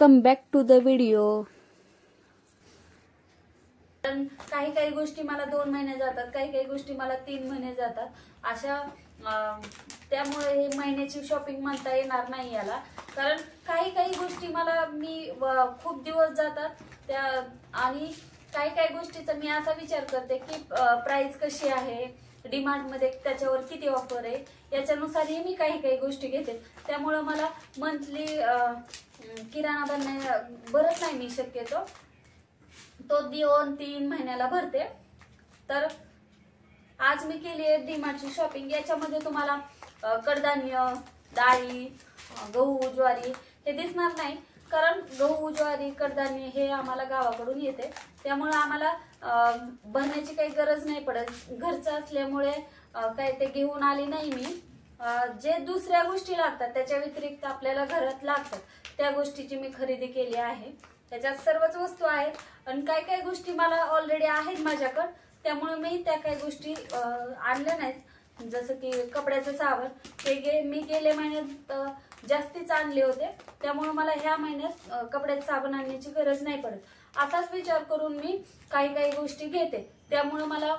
Welcome back to the video. काही काही गोष्टी मला 2 महिने जातात, काही काही गोष्टी मला 3 महिने जातात अशा, त्यामुळे हे महिन्याची शॉपिंग म्हणता येणार नाही याला। कारण काही काही गोष्टी मला मी खूप दिवस जातात त्या, आणि काही काही गोष्टीचा मी असा विचार करते की प्राइस कशी आहे, डिमांड मध्ये त्याच्यावर किती ऑफर आहे, याच्यानुसार मी काही काही गोष्टी घेते। त्यामुळे मला मंथली किराणा भरत नाही मी, शक्यतो तो 2-3 महिन्याला भरते। तर आज मी केली आहे डीमार्टची शॉपिंग। याच्यामध्ये तुम्हाला कडधान्य, डाळी, गहू, ज्वारी हे दिसणार नाही, कारण गहू, ज्वारी, कडधान्य हे आम्हाला गावाकडून येते, त्यामुळे आम्हाला भरण्याची काही गरज नाही पडत। घरचं असल्यामुळे काही ते घेऊन आली नाही मी। जे दुसऱ्या गोष्टी लागतात त्याच्या व्यतिरिक्त आपल्याला घरात लागतात त्या गोष्टीची मी खरेदी केली आहे। त्याच्यात सर्वच वस्तू आहेत आणि काही काही गोष्टी मला ऑलरेडी आहेत माझ्याकडे, त्यामुळे मी त्या काही गोष्टी आणल्या नाहीत। जसं की कपड्याचं साबण, ते मी गेल्या महिन्यात जास्तीच आणले होते, त्यामुळे मला ह्या महिन्यात कपड्याचं साबण आणण्याची गरज नाही पडत। असाच विचार करून मी काही काही गोष्टी घेते, त्यामुळे मला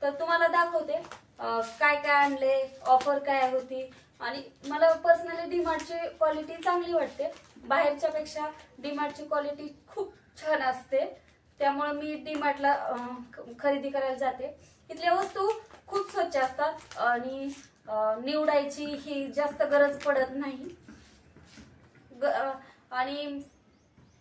तर तुम्हाला दाखवते काय काय आणले, ऑफर काय होती। आणि मला पर्सनली डीमार्टची क्वालिटी चांगली वाटते, बाहेरच्या पेक्षा डीमार्टची क्वालिटी खूप छान असते, त्यामुळे मी डीमार्टला खरेदी करायला जाते। इथल्या वस्तू खूप स्वच्छ असतात आणि निवडायची ही जास्त गरज पडत नाही। आणि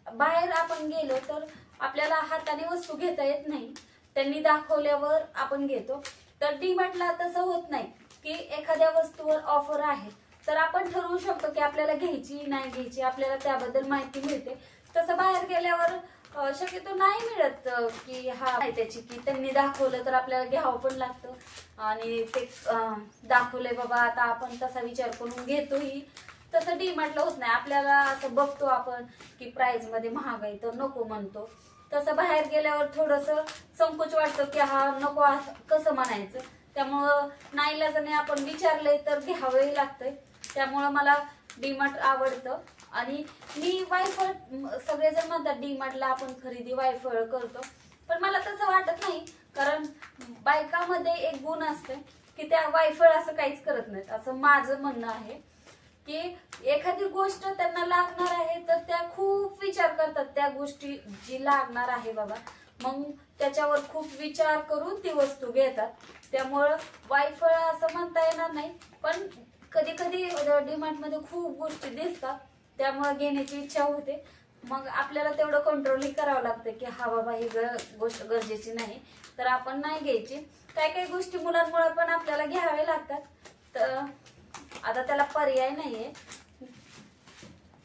बाहेर आपण गेलो तर आपल्याला हाताने वस्तू घेता येत नाही, त्यांनी दाखवल्यावर आपण घेतो। तर डीमार्टला तसं होत नाही की एखाद्या वस्तूवर ऑफर आहे तर आपण ठरवू शकतो की आपल्याला घ्यायची नाही घ्यायची, आपल्याला त्याबद्दल माहिती मिळते। तसं बाहेर गेल्यावर शक्यतो नाही मिळत की हा त्याची की त्यांनी दाखवलं तर आपल्याला घ्यावं पण लागतं आणि ते दाखवलंय बाबा आता आपण तसा विचार करून घेतोही। तसं डीमार्टला होत नाही, आपल्याला असं बघतो आपण की प्राइस मध्ये महाग आहे तर नको म्हणतो। तसं बाहेर गेल्यावर थोडंसं संकोच वाटतं की हा नको कसं म्हणायचं, त्यामुळं नाईलाजाने आपण विचारलंय तर घ्यावंही लागतंय। त्यामुळं मला डीमार्ट आवडतं आणि मी वायफळ, सगळेजण म्हणतात डीमार्टला आपण खरेदी वायफळ करतो, पण मला तसं वाटत नाही। कारण बायकामध्ये एक गुण असते की त्या वायफळ असं काहीच करत नाहीत, असं माझं म्हणणं आहे। की एखादी गोष्ट त्यांना लागणार आहे तर त्या खूप विचार करतात, त्या गोष्टी जी लागणार आहे बाबा, मग त्याच्यावर खूप विचार करून ती वस्तू घेतात। त्यामुळं वायफळ असं म्हणता येणार नाही, पण कधी कधी डीमार्ट मध्ये खूप गोष्टी दिसतात त्यामुळे घेण्याची इच्छा होते, मग आपल्याला तेवढं कंट्रोलही करावं लागतं की हा बाबा ही गोष्ट गरजेची नाही तर आपण नाही घ्यायची। काही काही गोष्टी मुलांमुळे पण आपल्याला घ्यावे लागतात, तर आता त्याला पर्याय नाहीये।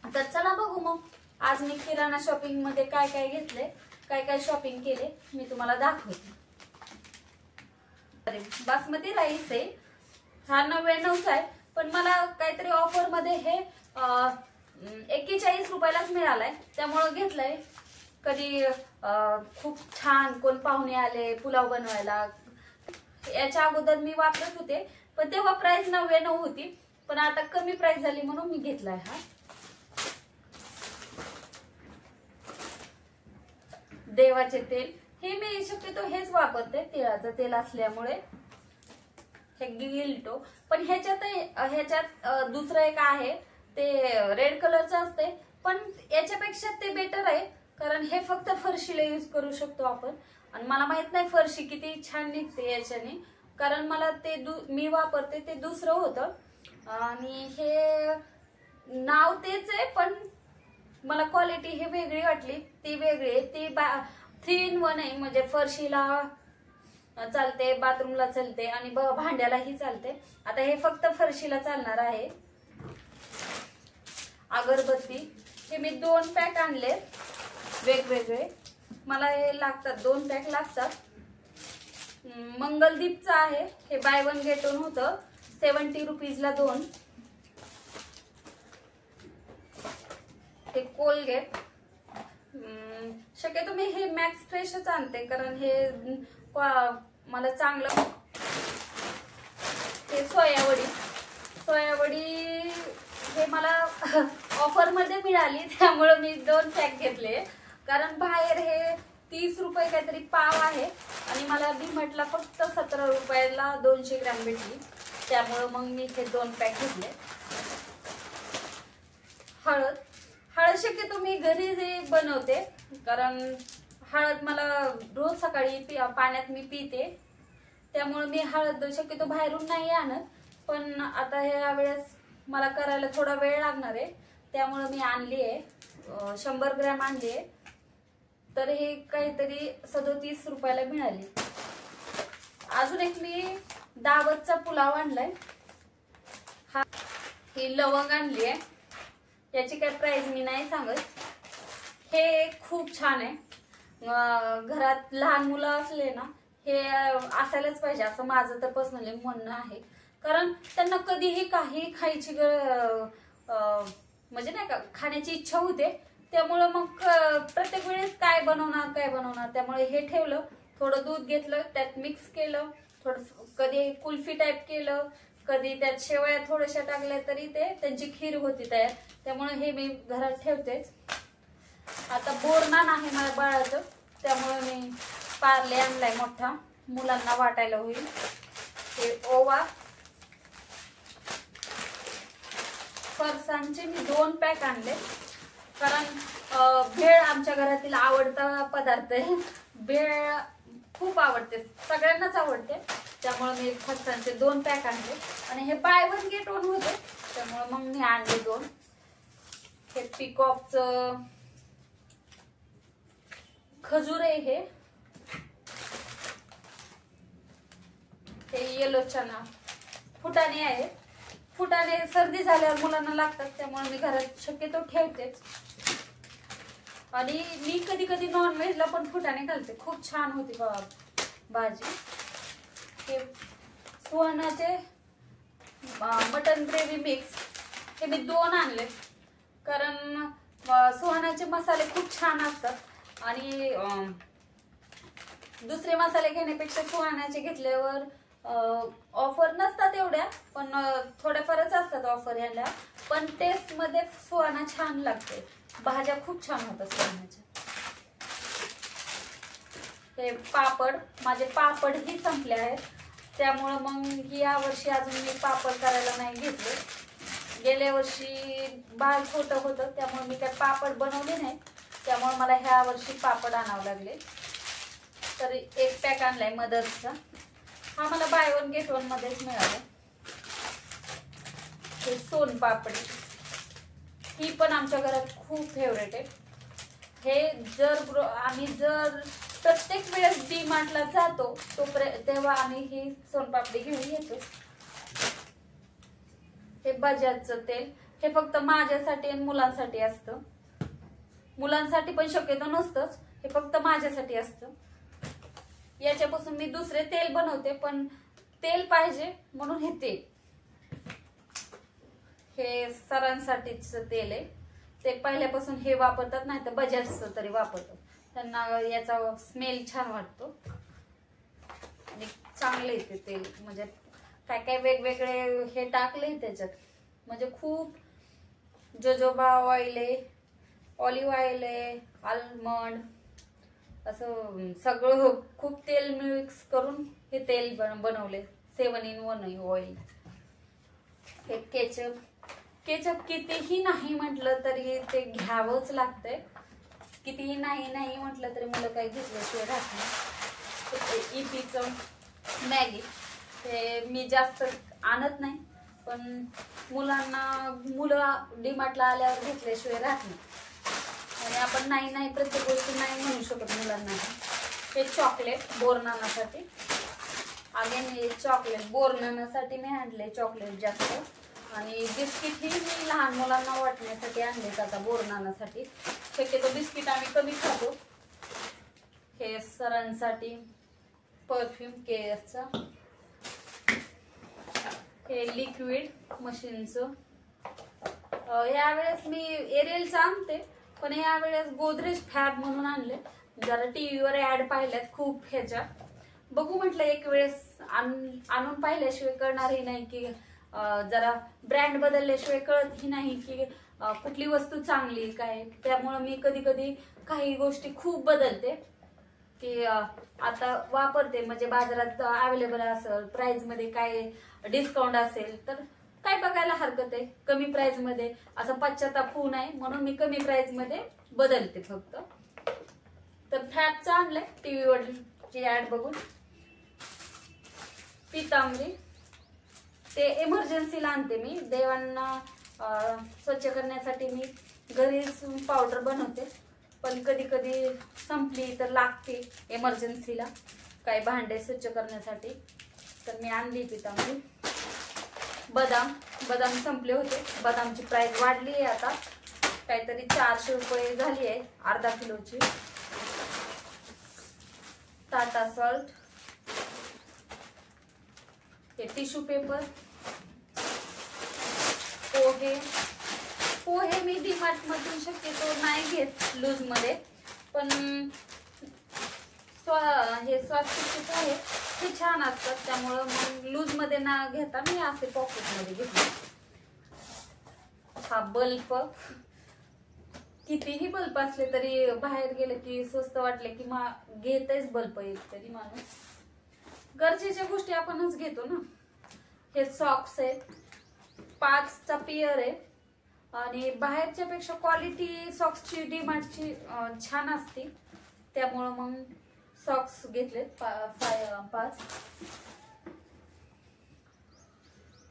तर चला बघू मग आज मी किराणा शॉपिंग मध्ये काय काय घेतले, काय काय शॉपिंग केले मी तुम्हाला दाखवते। बासमती राईस आहे, हा 99चा आहे, पण मला काहीतरी ऑफर मध्ये हे 41 रुपयालाच मिळालाय, त्यामुळे घेतलंय। कधी खूप छान कोण पाहुणे आले पुलाव बनवायला, याच्या अगोदर मी वापरत होते पण तेव्हा प्राइस 99 होती, पण आता कमी प्राइस झाली म्हणून मी घेतलाय हा। देवाचे तेल हे मी शक्यतो हेच वापरते, तिळाचं तेल असल्यामुळे हे गिल्टो। पण ह्याच्यात दुसरं एक आहे ते रेड कलरचं असते, पण याच्यापेक्षा ते बेटर आहे, कारण हे फक्त फरशीला यूज करू शकतो आपण। आणि मला माहित नाही फरशी किती छान निघते याच्याने, कारण मला ते मी वापरते ते दुसरं होतं आणि हे नाव तेच आहे, पण मला क्वालिटी हे वेगळी वाटली, ती वेगळी आहे। ती 3 in 1 आहे, म्हणजे फरशीला चालते, बाथरूमला चालते आणि भांड्यालाही चालते। आता हे फक्त फरशीला चालणार आहे। अगरबत्ती हे मी 2 पॅक आणले वेगवेगळे, मला हे लागतात 2 पॅक लागतात। मंगलदीपचं आहे, हे बाय 1 गेट 1 होतं, 70 रुपीजला 2। हे कोलगेट, शक्यतो मी हे मॅक्स फ्रेशच आणते कारण हे मला चांगलं। हे सोयावडी हे मला ऑफर मध्ये मिळाली त्यामुळे मी 2 पॅक घेतले, कारण बाहेर हे 30 रुपये काहीतरी पाव आहे आणि मला डीमार्टला फक्त 17 रुपयाला 200 ग्रॅम भेटली, त्यामुळे मग मी हे 2 पॅक घेतले. हळद शक्यतो मी घरी बनवते, कारण हळद मला रोज सकाळी पाण्यात मी पिते, त्यामुळे मी हळद शक्यतो बाहेरून नाही आणत. पण आता ह्या वेळेस मला करायला थोडा वेळ लागणार आहे, त्यामुळे मी आणली आहे 100 ग्रॅम आणली आहे. तर हे काहीतरी 37 रुपयाला मिळाली. अजून एक मी दावतचा पुलाव आणलाय. हा ही लवंग आणली आहे, याची काय प्राइस मी नाही सांगत. हे खूप छान आहे. घरात लहान मुलं असले ना, हे असायलाच पाहिजे असं माझं तर पर्सनली म्हणणं आहे. कारण त्यांना कधीही काही खायची म्हणजे नाही का खाण्याची इच्छा होते, त्यामुळे मग प्रत्येक वेळेस काय बनवणार, त्यामुळे हे ठेवलं. थोडं दूध घेतलं, त्यात मिक्स केलं, थोडं कधी कुल्फी टाईप केलं, कधी त्यात शेवया थोड्याशा टाकल्या तरी ते त्यांची खीर होती तयार. त्यामुळे हे मी घरात ठेवतेच. आता बोरनान आहे माझ्या बाळाचं, त्यामुळे मी पार्ले आणलाय मोठा, मुलांना वाटायला होईल. हे ओवा, फरसाणचे मी 2 पॅक आणले, कारण भेळ आमच्या घरातील आवडता पदार्थ आहे. भेळ खूप आवडते, सगळ्यांनाच आवडते, त्यामुळे मी फरसाणचे 2 पॅक आणले. आणि हे बाय 1 गेट 1 होते, त्यामुळे मग मी आणले 2. हे पिकॉकचं खजूर आहे, हे येलो चना, फुटाणे आहे. फुटाणे सर्दी झाल्यावर मुलांना लागतात, त्यामुळे मी घरात शक्यतो ठेवतेच. आणि मी कधी कधी नॉनव्हेजला पण फुटाणे घालते, खूप छान होती भाजी. हे सुहानाचे मटन ग्रेव्ही मिक्स, हे मी 2 आणले, कारण सुहानाचे मसाले खूप छान असतात आणि दुसरे मसाले घेण्यापेक्षा सुहानाचे घेतल्यावर ऑफर नसतात एवढ्या, पण थोड्याफारच असतात ऑफर याला, पण टेस्ट मध्ये सुहाना छान लागते. भाज्या खूप छान होतात सुहानाच्या. हे पापड, माझे पापड ही संपले आहेत, त्यामुळे मग या वर्षी अजून मी पापड करायला नाही घेतले. गेल्या वर्षी बाळ छोटं होतं, त्यामुळे मी काय पापड बनवले नाही, त्यामुळे मला ह्या वर्षी पापड आणावं लागले. तर 1 पॅक आणलाय मदर्सचा, हा मला बाय 1 गेट 1 मध्येच मिळाला. हे सोनपापडी, ही पण आमच्या घरात खूप फेवरेट आहे. हे आम्ही जर प्रत्येक वेळेस डीमार्टला जातो तेव्हा आम्ही ही सोनपापडी घेऊन येतो. हे बजाजचं तेल, हे फक्त माझ्यासाठी आणि मुलांसाठी असतं. मुलांसाठी पण शक्यतो नसतंच, हे फक्त माझ्यासाठी असतं. याच्यापासून मी दुसरे तेल बनवते, पण तेल पाहिजे म्हणून हे तेल. हे सरांसाठीच तेल आहे, ते पहिल्यापासून हे वापरतात, नाही तर बजाजचं तरी वापरतात. त्यांना याचा स्मेल छान वाटतो आणि चांगले येते तेल. म्हणजे काय काय वेगवेगळे हे टाकले त्याच्यात, म्हणजे खूप जोजोबा ऑइल आहे, ऑलिव्ह ऑइल आहे, आल्मंड, असं सगळं खूप तेल मिक्स करून हे तेल बनवले. 7 in 1 ऑइल. हे केचप कितीही नाही म्हटलं तरी ते घ्यावंच लागतंय. कितीही नाही म्हटलं तरी मुलं काही घेतल्याशिवाय राहत नाही. इपीचं मॅगी, ते मी जास्त आणत नाही, पण मुलं डीमार्टला आल्यावर घेतल्याशिवाय राहत नाही. आणि आपण नाही प्रत्येक गोष्टी नाही म्हणू शकत मुलांना. हे चॉकलेट बोरनानासाठी, अगेन हे चॉकलेट बोरनानासाठी मी आणले चॉकलेट जास्त. आणि बिस्किट ही मी लहान मुलांना वाटण्यासाठी आणले आता बोरनानासाठी. शक्यतो बिस्किट आम्ही कमी खातो. हे सरांसाठी परफ्यूम केएसचा, हे लिक्विड मशीनचं. यावेळेस मी एरियलचं आणते, पण यावेळेस गोदरेज फॅब म्हणून आणले. जरा टीव्हीवर ऍड पाहिल्यात खूप ह्याच्या, बघू म्हटलं एक वेळेस आणून पाहिल्याशिवाय करणारही नाही की जरा ब्रँड बदलल्याशिवाय कळतही नाही की कुठली वस्तू चांगली काय. त्यामुळे मी कधी कधी काही गोष्टी खूप बदलते की आता वापरते म्हणजे बाजारात अवेलेबल असेल प्राइस मध्ये काय डिस्काउंट असेल तर काय बघायला हरकत आहे. कमी प्राइस मध्ये असं पश्चाताप होऊ नये म्हणून मी कमी प्राइस मध्ये बदलते फक्त. तर फॅबचं आणलंय टीव्हीवरची ऍड बघून. पितांबरी ते इमर्जन्सीला आणते मी. देवांना स्वच्छ करण्यासाठी मी घरीच पावडर बनवते पण कधी कधी संपली तर लागते इमर्जन्सीला भांडे स्वच्छ करण्यासाठी. तर मी आणली पितांबरी. बदाम संपले होते. बदामची प्राइस वाढली आहे आता काहीतरी 400 रुपये झाली आहे अर्धा किलोची. टाटा सॉल्ट, हे टिश्यू पेपर, पोहे मी डीमार्ट मधून शक्यतो नाही घेत लूज मध्ये पण हे स्वस्तिकचे पोहे हे छान असतात त्यामुळे मग लूज मध्ये ना घेता मी असे पॉकेट मध्ये घेतले. हा बल्ब, कितीही बल्ब असले तरी बाहेर गेले की स्वस्त वाटले की घेतच बल्ब एक तरी माणूस. गरजेच्या गोष्टी आपणच घेतो ना. हे सॉक्स आहेत 5चा पेअर आहे आणि बाहेरच्या पेक्षा क्वालिटी सॉक्सची डीमार्टची छान असते त्यामुळे मग सॉक्स घेतलेत 5.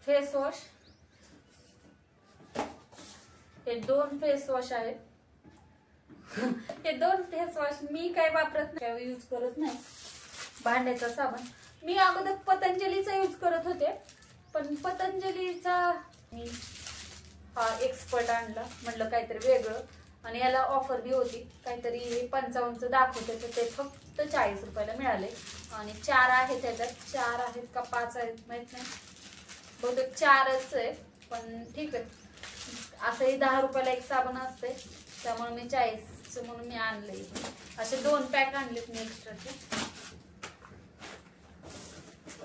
फेस वॉश, हे 2 फेस वॉश आहेत. हे 2 फेस वॉश मी काय वापरत नाही, यूज करत नाही. भांड्याचा साबण मी अगोदर पतंजलीचा यूज करत होते पण पतंजलीचा मी हा एक्सपर्ट आणला म्हटलं काहीतरी वेगळं आणि याला ऑफर बी होती काहीतरी 55 दाखवते तर ते फक्त 40 रुपयाला मिळाले. आणि 4 आहेत त्याच्यात. 4 आहेत का 5 आहेत माहित नाही, बहुतेक 4च आहे पण ठीक आहे. असंही 10 रुपयाला एक साबण असते त्यामुळे मी 40 म्हणून मी आणले. असे 2 पॅक आणलेत मी एक्स्ट्राचे.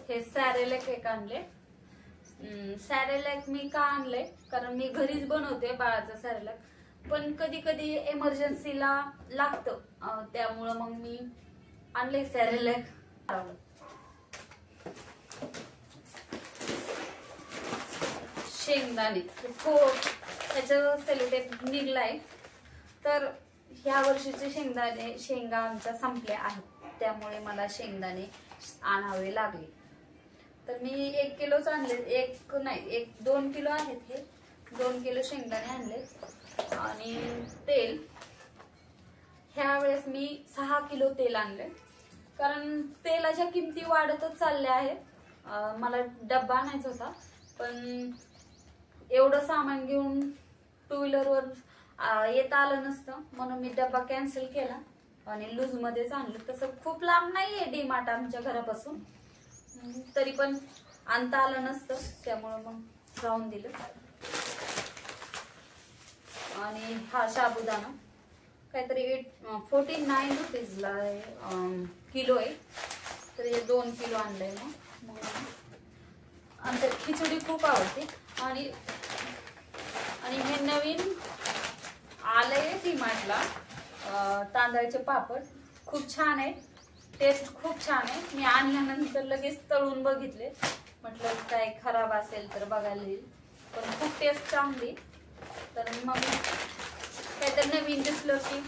हे सॅरेलॅक एक आणले. सॅरेलॅक मी का आणले कारण मी घरीच बनवते बाळाचा सॅरेलॅक पण कधी कधी इमर्जन्सीला लागतं त्यामुळं मग मी आणले सॅरेलॅक. शेंगदाणे त्याचं सेलोटेप निघलाय तर ह्या वर्षीचे शेंगा आमच्या संपल्या आहेत त्यामुळे मला शेंगदाणे आणावे लागले. तर मी 1 किलोच आणले. 2 किलो आहेत हे. 2 किलो शेंगदाणे आणले आणि तेल ह्या वेळेस मी 6 किलो तेल आणले कारण तेलाच्या किमती वाढतच चालल्या आहेत. मला डब्बा आणायचा होता पण एवढं सामान घेऊन 2 व्हीलरवर येता आलं नसतं म्हणून मी डब्बा कॅन्सल केला आणि लूज मध्येच आणलं. तसं खूप लांब नाहीये डीमार्ट आमच्या घरापासून तरी पण आणता आलं नसतं त्यामुळे मग राहून दिलं. आणि हा साबुदाणा काहीतरी 49 रुपीजला किलो आहे तर हे 2 किलो आणलंय. मग आमच्या खिचडी खूप आवडते आणि हे नवीन आलंय डीमार्टला तांदळाचे पापड खूप छान आहे. टेस्ट खूप छान आहे. मी आणल्यानंतर लगेच तळून बघितले म्हटलं काय खराब असेल तर बघायला येईल पण खूप टेस्ट चांगली. तर मग काहीतरी नवीन दिसलं की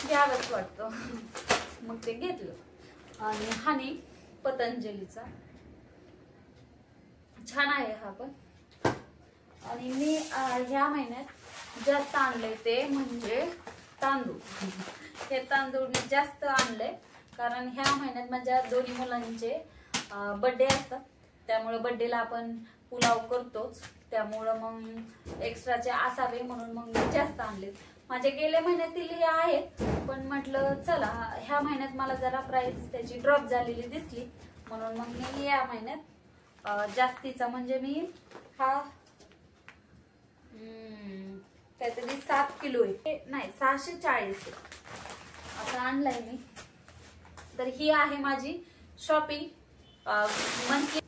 घ्यावंच वाटतं मग ते घेतलं. आणि हनी पतंजलीचा छान आहे हा पण. आणि मी ह्या महिन्यात जास्त आणलंय ते म्हणजे तांदूळ. हे तांदूळ मी जास्त आणलंय कारण ह्या महिन्यात माझ्या दोन्ही मुलांचे बर्थडे असतात त्यामुळे बर्थडेला आपण पुलाव करतोच त्यामुळं मग एक्स्ट्राचे असावे म्हणून मग मी जास्त आणले. माझे गेल्या महिन्यातील हे आहेत पण म्हटलं चला ह्या महिन्यात मला जरा प्राइस त्याची ड्रॉप झालेली दिसली म्हणून मग मी या महिन्यात जास्तीचा म्हणजे मी हा काहीतरी 7 किलो आहे नाही 640 असं आणलंय मी. तर ही आहे माझी शॉपिंग मंथली.